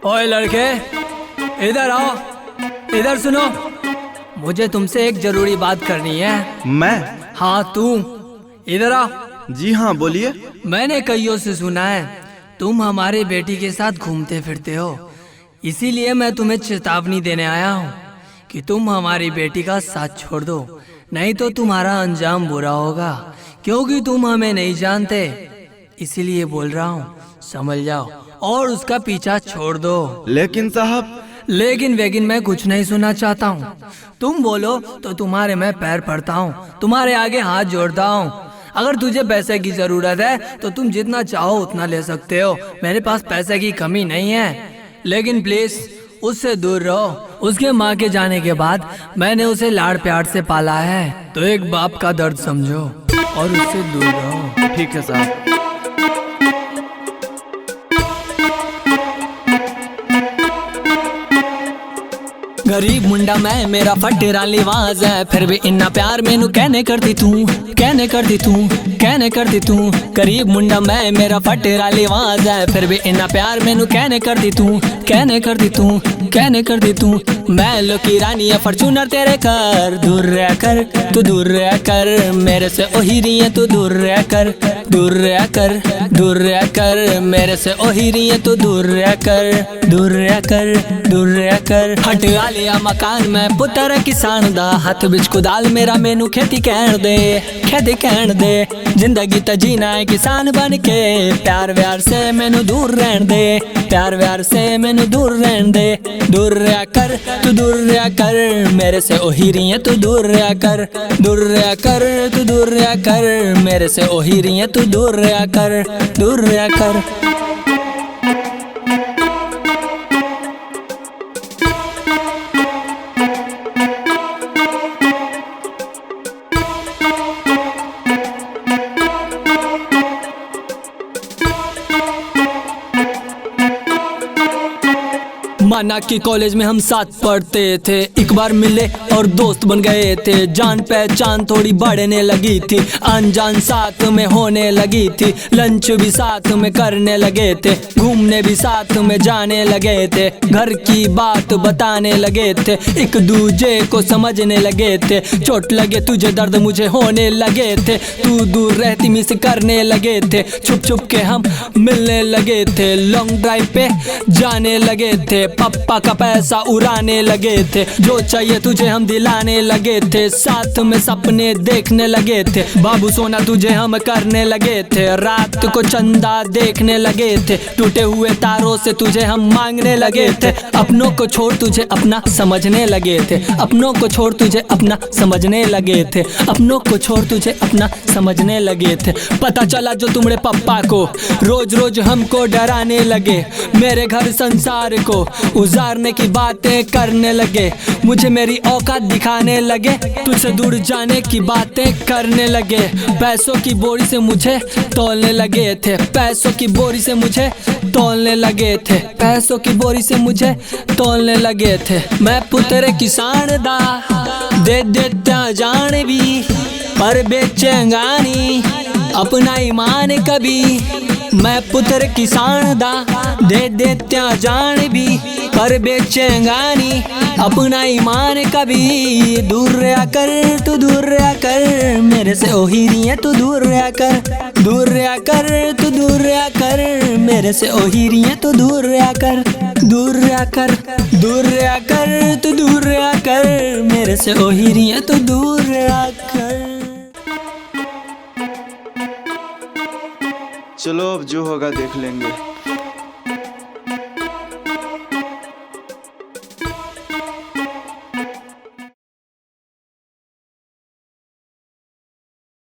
ओए लड़के, इधर आओ, इधर सुनो। मुझे तुमसे एक जरूरी बात करनी है। मैं? हाँ तू, इधर आ। जी हाँ, बोलिए। मैंने कईयों से सुना है तुम हमारे बेटी के साथ घूमते फिरते हो, इसीलिए मैं तुम्हें चेतावनी देने आया हूँ कि तुम हमारी बेटी का साथ छोड़ दो, नहीं तो तुम्हारा अंजाम बुरा होगा। क्योंकि तुम हमें नहीं जानते, इसीलिए बोल रहा हूँ, समझ जाओ और उसका पीछा छोड़ दो। लेकिन साहब। लेकिन वेगिन मैं कुछ नहीं सुनना चाहता हूँ। तुम बोलो तो तुम्हारे मैं पैर पड़ता हूँ, तुम्हारे आगे हाथ जोड़ता हूँ। अगर तुझे पैसे की जरूरत है तो तुम जितना चाहो उतना ले सकते हो, मेरे पास पैसे की कमी नहीं है। लेकिन प्लीज उससे दूर रहो। उसके माँ के जाने के बाद मैंने उसे लाड़ प्यार से पाला है, तो एक बाप का दर्द समझो और उससे दूर रहो। ठीक है साहब। गरीब मुंडा मैं, मेरा फटेरा लिवाज है, फिर भी इन्ना प्यार मैनू कहने करती तू, कहने करती तू, कहने करती तू। गरीब मुंडा मैं, मेरा फटेरा लिवाज है, फिर भी इन्ना प्यार मैनू कहने करती तू, कहने करती तू, कहने करती तू। मैं लो की रानी है फॉर्च्यूनर तेरे कर, दूर रह कर तू, दूर रह कर मेरे से ओही रही है तू, दूर रह कर, दूर रह कर, दूर रह कर मेरे से ओही रही है तू, दूर रह कर, दूर रह कर, दूर रह कर। हट लिया मकान में पुत्र किसान दा, हथ बिच कुदाल मेरा मैनू खेती कहन दे, खेती कहन दे। जिंदगी तो जीना है किसान बन के, प्यार व्यार से मैनू दूर रहन दे, प्यार व्यार से मैनू दूर रहन दे। दूर रह कर तू, दूर रह कर मेरे से ओही रही है तू, दूर रह कर, दूर रह कर तू, दूर रह कर मेरे से ओही रही है तू, दूर रह कर, दूर रह कर। माना कि कॉलेज में हम साथ पढ़ते थे, एक बार मिले और दोस्त बन गए थे। जान पहचान थोड़ी बढ़ने लगी थी, अनजान साथ में होने लगी थी। लंच भी साथ में करने लगे थे, घूमने भी साथ में जाने लगे थे। घर की बात बताने लगे थे, एक दूजे को समझने लगे थे। चोट लगे तुझे दर्द मुझे होने लगे थे, तू दूर रहती मिस करने लगे थे। छुप छुप के हम मिलने लगे थे, लॉन्ग ड्राइव पे जाने लगे थे। पप्पा का पैसा उड़ाने लगे थे, जो चाहिए तुझे हम दिलाने लगे थे। साथ में सपने देखने लगे थे, बाबू सोना तुझे हम करने लगे थे। रात को चंदा देखने लगे थे, टूटे हुए तारों से तुझे हम मांगने लगे थे। अपनों को छोड़ तुझे अपना समझने लगे थे, अपनों को छोड़ तुझे अपना समझने लगे थे, अपनों को छोड़ तुझे अपना समझने लगे थे। पता चला जो तुम्हारे पप्पा को रोज रोज हमको डराने लगे, मेरे घर संसार को उजारने की बातें करने लगे। मुझे मेरी औकात दिखाने लगे, तुझसे दूर जाने की बातें करने लगे। पैसों की बोरी से मुझे तोलने लगे थे, पैसों की बोरी से मुझे तोलने लगे थे, पैसों की बोरी से मुझे तोलने लगे थे। मैं पुत्र किसान दा दे देता जान भी, पर बेचेंगा नहीं अपना ईमान कभी। मैं पुत्र किसान दा दे देता जान भी, पर बेचेंगा नहीं अपना ईमान कभी। दूर रह कर तू, दूर रह कर मेरे से ओही रही है तू, दूर रह कर, दूर रह कर तू, दूर रह कर मेरे से ओही रही है तू, दूर रह कर, दूर रह कर, दूर रह कर तू, दूर रह कर मेरे से ओही रही है तू, दूर रह कर। चलो अब जो होगा देख लेंगे।